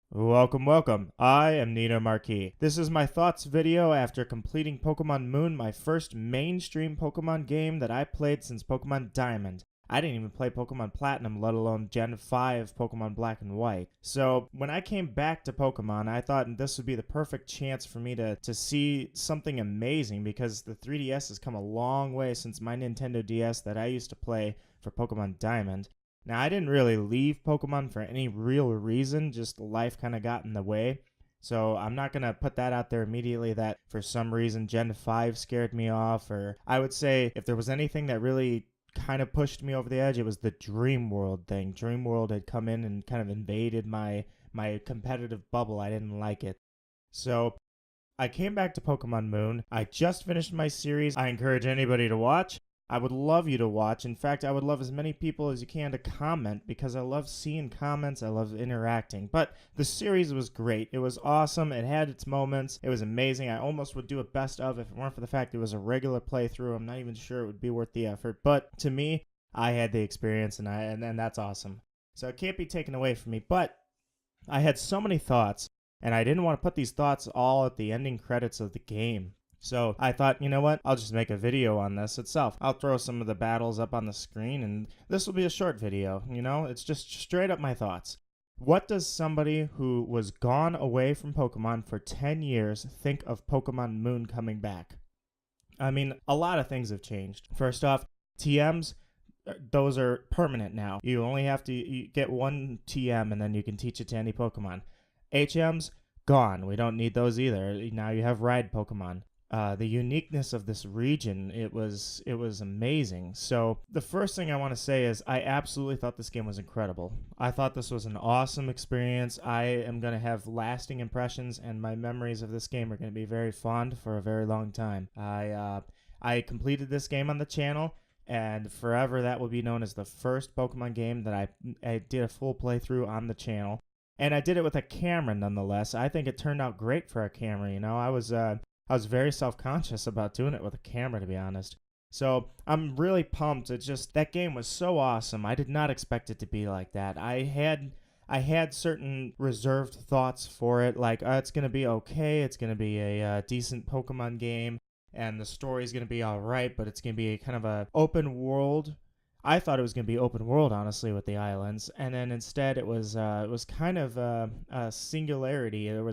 Welcome. I am Nino Marquis. This is my thoughts video after completing Pokemon Moon, my first mainstream Pokemon game that I played since Pokemon Diamond. I didn't even play Pokemon Platinum, let alone Gen 5 Pokemon Black and White. So when I came back to Pokemon, I thought this would be the perfect chance for me to see something amazing because the 3DS has come a long way since my Nintendo DS that I used to play for Pokemon Diamond. Now, I didn't really leave Pokemon for any real reason, just life kind of got in the way. So I'm not going to put that out there immediately that for some reason Gen 5 scared me off, or I would say if there was anything that really kind of pushed me over the edge, it was the Dream World thing. Dream World had come in and kind of invaded my competitive bubble. I didn't like it. So I came back to Pokemon Moon. I just finished my series. I encourage anybody to watch. I would love you to watch. In fact, I would love as many people as you can to comment because I love seeing comments. I love interacting. But the series was great. It was awesome. It had its moments. It was amazing. I almost would do a best of if it weren't for the fact it was a regular playthrough. I'm not even sure it would be worth the effort. But to me, I had the experience and that's awesome. So it can't be taken away from me. But I had so many thoughts, and I didn't want to put these thoughts all at the ending credits of the game. So I thought, you know what, I'll just make a video on this itself. I'll throw some of the battles up on the screen, and this will be a short video, it's just straight up my thoughts. What does somebody who was gone away from Pokemon for 10 years think of Pokemon Moon coming back? I mean, a lot of things have changed. First off, TMs, those are permanent now. You only have to get one TM, and then you can teach it to any Pokemon. HMs, gone. We don't need those either. Now you have Ride Pokemon. The uniqueness of this region, it was amazing. So the first thing I want to say is I absolutely thought this game was incredible. I thought this was an awesome experience. I am going to have lasting impressions, and my memories of this game are going to be very fond for a very long time. I completed this game on the channel, and forever that will be known as the first Pokemon game that I did a full playthrough on the channel. And I did it with a camera nonetheless. I think it turned out great for a camera, I was very self-conscious about doing it with a camera, to be honest. So I'm really pumped. It's just that game was so awesome. I did not expect it to be like that. I had certain reserved thoughts for it, like it's gonna be okay. It's gonna be a decent Pokemon game, and the story's gonna be all right. But it's gonna be kind of a open world. I thought it was gonna be open world, honestly, with the islands, and then instead it was kind of a singularity. There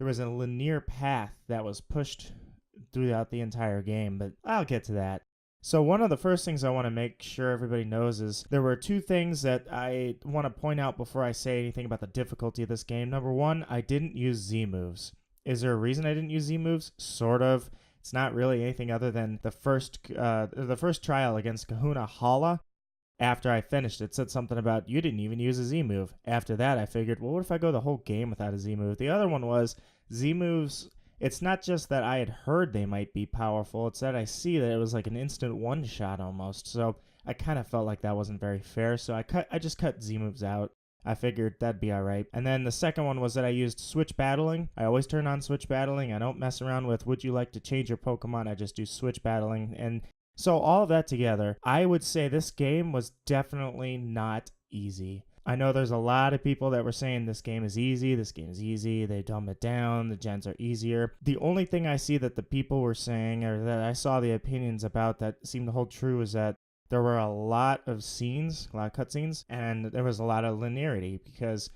was a linear path that was pushed throughout the entire game, but I'll get to that. So one of the first things I want to make sure everybody knows is there were two things that I want to point out before I say anything about the difficulty of this game. Number one, I didn't use Z moves. Is there a reason I didn't use Z moves? Sort of. It's not really anything other than the first trial against Kahuna Hala. After I finished, it said something about you didn't even use a Z move. After that, I figured, well, what if I go the whole game without a Z move? The other one was Z moves. It's not just that I had heard they might be powerful. It's that I see that it was like an instant one-shot almost. So I kind of felt like that wasn't very fair. So I just cut Z moves out. I figured that'd be all right. And then the second one was that I used switch battling. I always turn on switch battling. I don't mess around with would you like to change your Pokemon. I just do switch battling. And so all of that together, I would say this game was definitely not easy. I know there's a lot of people that were saying this game is easy, they dumb it down, the gens are easier. The only thing I see that the people were saying, or that I saw the opinions about that seemed to hold true, is that there were a lot of scenes, a lot of cutscenes, and there was a lot of linearity because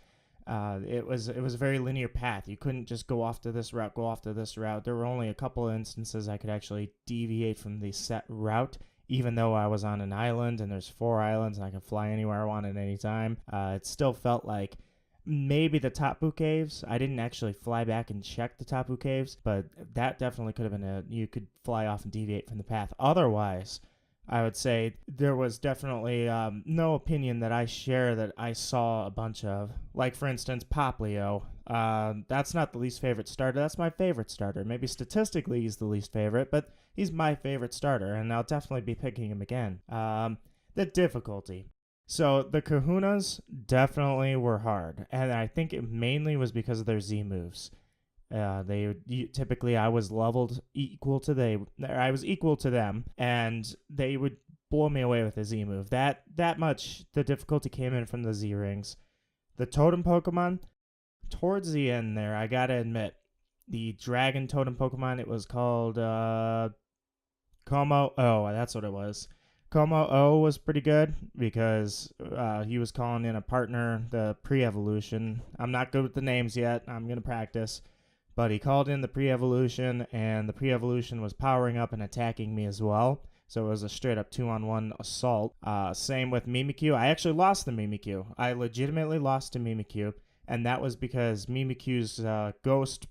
it was a very linear path. You couldn't just go off to this route, go off to this route. There were only a couple of instances I could actually deviate from the set route, even though I was on an island and there's 4 islands and I can fly anywhere I want at any time. It still felt like maybe the Tapu Caves. I didn't actually fly back and check the Tapu Caves, but that definitely could have been you could fly off and deviate from the path. Otherwise, I would say there was definitely no opinion that I share that I saw a bunch of. Like, for instance, Poplio. That's not the least favorite starter. That's my favorite starter. Maybe statistically he's the least favorite, but he's my favorite starter, and I'll definitely be picking him again. The difficulty. So the Kahunas definitely were hard, and I think it mainly was because of their Z moves. Typically I was leveled equal to I was equal to them, and they would blow me away with a Z move. That much the difficulty came in from the Z rings. The Totem Pokemon, towards the end there, I gotta admit, the Dragon Totem Pokemon, it was called Como. Oh, that's what it was. Como O was pretty good because he was calling in a partner, the pre-evolution. I'm not good with the names yet. I'm going to practice. But he called in the pre-evolution, and the pre-evolution was powering up and attacking me as well. So it was a straight-up 2-on-1 assault. Same with Mimikyu. I actually lost the Mimikyu. I legitimately lost to Mimikyu, and that was because Mimikyu's ghost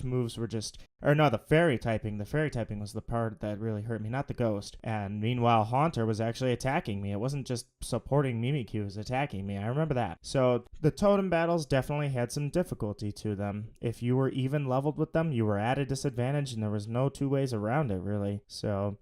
moves were just, or no, the fairy typing was the part that really hurt me, not the ghost. And meanwhile, Haunter was actually attacking me. It wasn't just supporting Mimikyu, it was attacking me. I remember that. So the totem battles definitely had some difficulty to them. If you were even leveled with them, you were at a disadvantage, and there was no two ways around it, really. So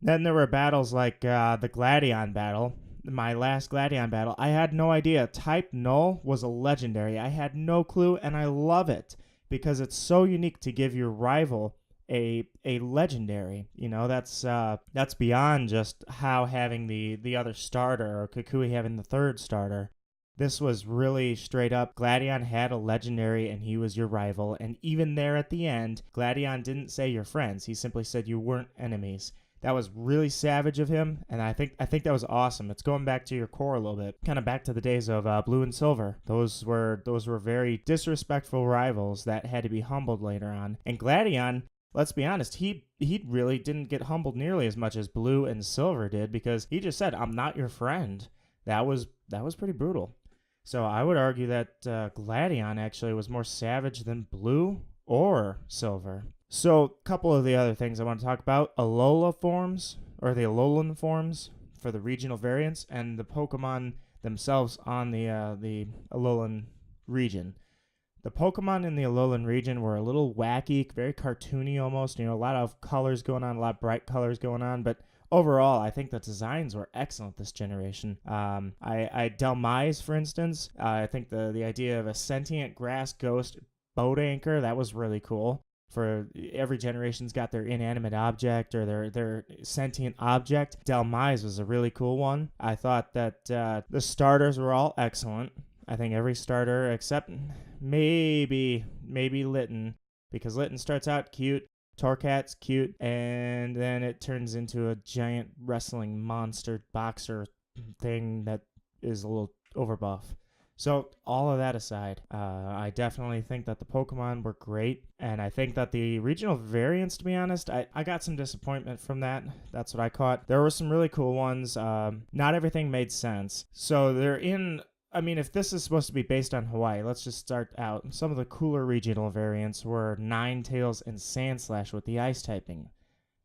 then there were battles like the Gladion battle. My last Gladion battle, I had no idea. Type Null was a legendary. I had no clue, and I love it, because it's so unique to give your rival a legendary. You know, that's beyond just how having the other starter or Kukui having the third starter. This was really straight up. Gladion had a legendary and he was your rival. And even there at the end, Gladion didn't say you're friends. He simply said you weren't enemies. That was really savage of him, and I think that was awesome. It's going back to your core a little bit, kind of back to the days of Blue and Silver. Those were very disrespectful rivals that had to be humbled later on. And Gladion, let's be honest, he really didn't get humbled nearly as much as Blue and Silver did, because he just said, "I'm not your friend." That was pretty brutal. So I would argue that Gladion actually was more savage than Blue or Silver. So, a couple of the other things I want to talk about. Alola forms, or the Alolan forms for the regional variants, and the Pokemon themselves on the Alolan region. The Pokemon in the Alolan region were a little wacky, very cartoony almost. You know, a lot of colors going on, a lot of bright colors going on, but overall, I think the designs were excellent this generation. Delmise, for instance, I think the idea of a sentient grass ghost boat anchor, that was really cool. For every generation's got their inanimate object or their sentient object. Delmise was a really cool one. I thought that the starters were all excellent. I think every starter except maybe Litten, because Litten starts out cute, Torcat's cute, and then it turns into a giant wrestling monster boxer thing that is a little overbuff. So all of that aside, I definitely think that the Pokemon were great, and I think that the regional variants, to be honest, I got some disappointment from that. That's what I caught. There were some really cool ones. Not everything made sense. So if this is supposed to be based on Hawaii, let's just start out. Some of the cooler regional variants were Ninetales and Sandslash with the ice typing.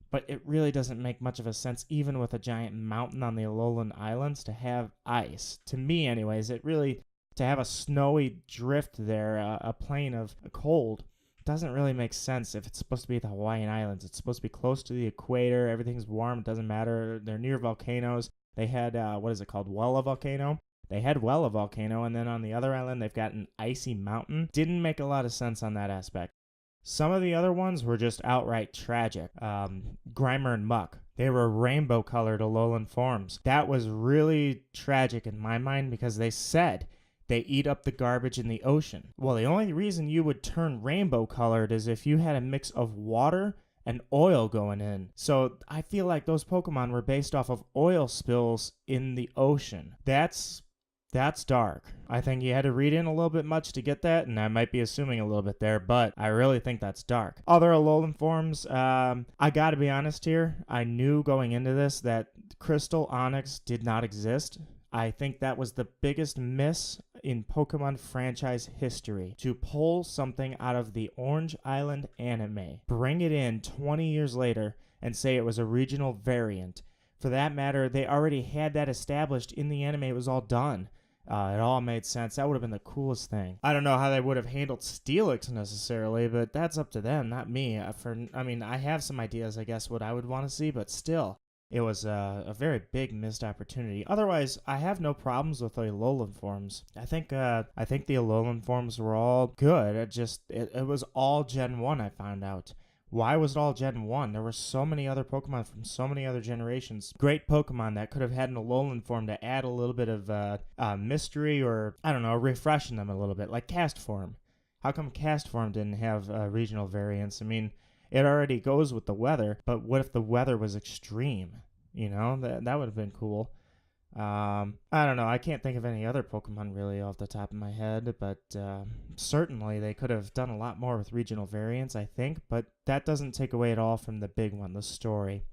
But it really doesn't make much of a sense, even with a giant mountain on the Alolan Islands, to have ice. To me, anyways, to have a snowy drift there, a plane of cold, doesn't really make sense if it's supposed to be the Hawaiian Islands. It's supposed to be close to the equator. Everything's warm. It doesn't matter. They're near volcanoes. They had, Wella Volcano. They had Wella Volcano, and then on the other island, they've got an icy mountain. Didn't make a lot of sense on that aspect. Some of the other ones were just outright tragic. Grimer and Muck. They were rainbow-colored Alolan forms. That was really tragic in my mind, because they said they eat up the garbage in the ocean. Well, the only reason you would turn rainbow-colored is if you had a mix of water and oil going in. So I feel like those Pokemon were based off of oil spills in the ocean. That's dark. I think you had to read in a little bit much to get that, and I might be assuming a little bit there, but I really think that's dark. Other Alolan forms, I gotta be honest here, I knew going into this that Crystal Onyx did not exist. I think that was the biggest miss in Pokemon franchise history, to pull something out of the Orange Island anime, bring it in 20 years later, and say it was a regional variant. For that matter, they already had that established in the anime. It was all done. It all made sense. That would have been the coolest thing. I don't know how they would have handled Steelix necessarily, but that's up to them, not me. I have some ideas, I guess, what I would want to see, but still, it was a very big missed opportunity. Otherwise, I have no problems with the Alolan forms. I think the Alolan forms were all good. It was all Gen 1, I found out. Why was it all Gen 1? There were so many other Pokemon from so many other generations. Great Pokemon that could have had an Alolan form to add a little bit of mystery or, I don't know, refreshing them a little bit, like Cast Form. How come Cast Form didn't have regional variants? I mean, it already goes with the weather, but what if the weather was extreme? You know, that would have been cool. I don't know. I can't think of any other Pokemon really off the top of my head, but certainly they could have done a lot more with regional variants, I think, but that doesn't take away at all from the big one, the story.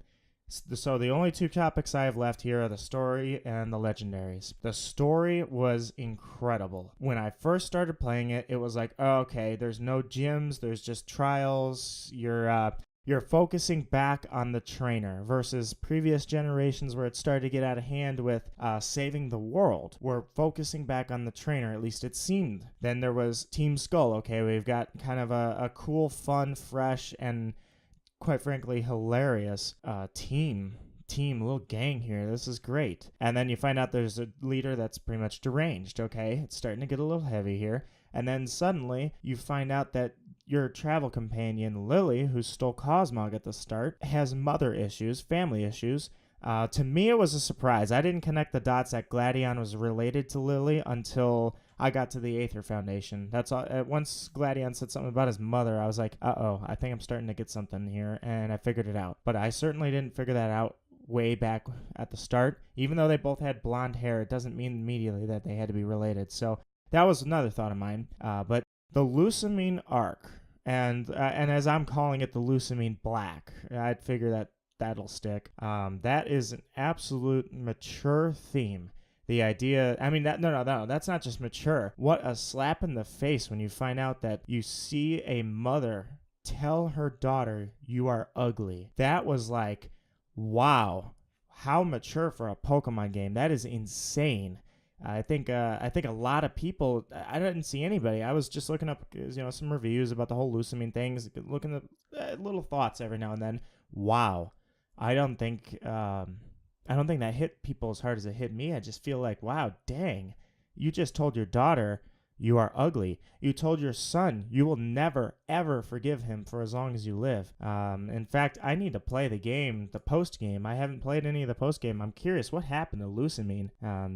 So the only two topics I have left here are the story and the legendaries. The story was incredible. When I first started playing it, it was like, oh, okay, there's no gyms, there's just trials. You're focusing back on the trainer versus previous generations where it started to get out of hand with saving the world. We're focusing back on the trainer, at least it seemed. Then there was Team Skull. Okay, we've got kind of a cool, fun, fresh, and quite frankly hilarious team, little gang here. This is great. And then you find out there's a leader that's pretty much deranged. Okay, it's starting to get a little heavy here. And then suddenly you find out that your travel companion, Lily, who stole Cosmog at the start, has mother issues, family issues. To me, it was a surprise. I didn't connect the dots that Gladion was related to Lily until I got to the Aether Foundation. That's all. Once Gladion said something about his mother, I was like, uh-oh, I think I'm starting to get something here, and I figured it out. But I certainly didn't figure that out way back at the start. Even though they both had blonde hair, it doesn't mean immediately that they had to be related. So that was another thought of mine. But the Lusamine arc, and as I'm calling it, the Lusamine Black, I'd figure that that'll stick. That is an absolute mature theme. The idea, I mean, no, that's not just mature. What a slap in the face when you find out that you see a mother tell her daughter, you are ugly. That was like, wow, how mature for a Pokemon game. That is insane. I think a lot of people, I didn't see anybody. I was just looking up, some reviews about the whole Lusamine things, looking at little thoughts every now and then. Wow, I don't think that hit people as hard as it hit me. I just feel like, wow, dang, you just told your daughter you are ugly. You told your son you will never, ever forgive him for as long as you live. In fact, I need to play the game, the post game. I haven't played any of the post game. I'm curious what happened to Lusamine.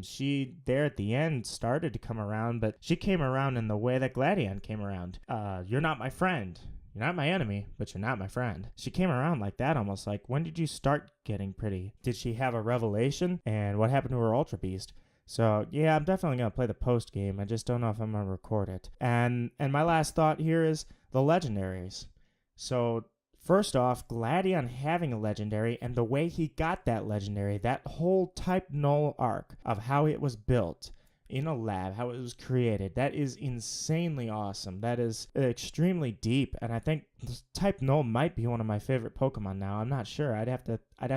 She, there at the end, started to come around, but she came around in the way that Gladion came around. You're not my friend. You're not my enemy, but you're not my friend. She came around like that, almost like, when did you start getting pretty? Did she have a revelation? And what happened to her Ultra Beast? So, yeah, I'm definitely going to play the post game. I just don't know if I'm going to record it. And my last thought here is the legendaries. So, first off, Gladion having a legendary and the way he got that legendary, that whole Type Null arc of how it was built in a lab, how it was created, that is insanely awesome. That is extremely deep, and I think Type Null might be one of my favorite Pokemon now. I'm not sure. I'd have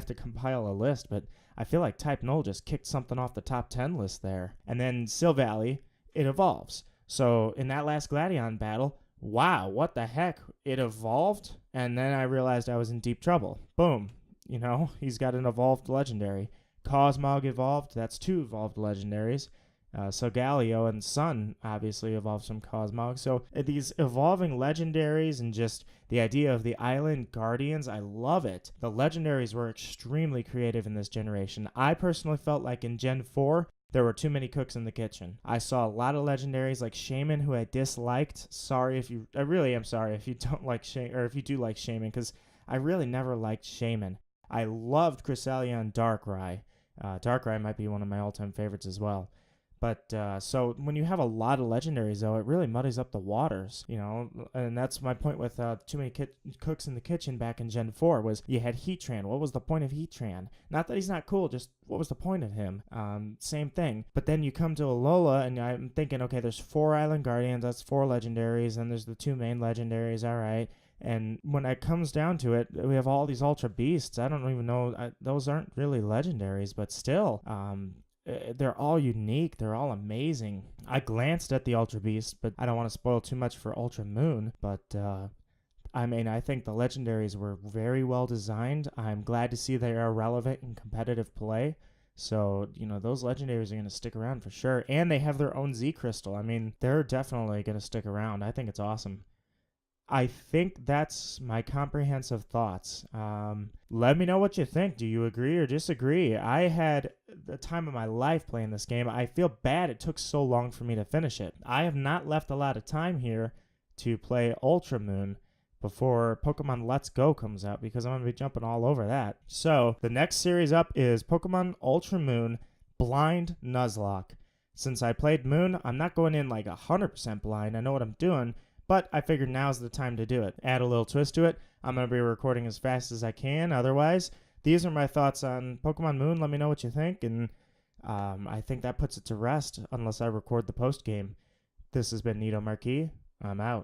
to compile a list, but I feel like Type Null just kicked something off the top 10 list there. And then Silvally, it evolves. So in that last Gladion battle, wow, what the heck? It evolved, and then I realized I was in deep trouble. Boom. He's got an evolved legendary. Cosmog evolved. That's 2 evolved legendaries. So Galio and Sun obviously evolved from Cosmog. So these evolving legendaries and just the idea of the Island Guardians, I love it. The legendaries were extremely creative in this generation. I personally felt like in Gen 4, there were too many cooks in the kitchen. I saw a lot of legendaries like Shaman, who I disliked. I really am sorry if you don't like Shaman, or if you do like Shaman, because I really never liked Shaman. I loved Cresselia and Darkrai. Darkrai might be one of my all-time favorites as well. But so when you have a lot of legendaries, though, it really muddies up the waters, and that's my point with too many cooks in the kitchen back in Gen 4 was you had Heatran. What was the point of Heatran? Not that he's not cool, just what was the point of him? Same thing. But then you come to Alola, and I'm thinking, okay, there's 4 Island Guardians, that's 4 legendaries, and there's the 2 main legendaries, all right. And when it comes down to it, we have all these Ultra Beasts. I don't even know, those aren't really legendaries, but still, they're all unique. They're all amazing. I glanced at the Ultra Beast, but I don't want to spoil too much for Ultra Moon. But, I think the legendaries were very well designed. I'm glad to see they are relevant in competitive play. So, those legendaries are going to stick around for sure. And they have their own Z Crystal. They're definitely going to stick around. I think it's awesome. I think that's my comprehensive thoughts. Let me know what you think. Do you agree or disagree? I had the time of my life playing this game. I feel bad it took so long for me to finish it. I have not left a lot of time here to play Ultra Moon before Pokemon Let's Go comes out, because I'm going to be jumping all over that. So the next series up is Pokemon Ultra Moon Blind Nuzlocke. Since I played Moon, I'm not going in like 100% blind. I know what I'm doing, but I figured now's the time to do it. Add a little twist to it. I'm going to be recording as fast as I can. Otherwise, these are my thoughts on Pokemon Moon. Let me know what you think, and I think that puts it to rest unless I record the post game. This has been Nito Marquis. I'm out.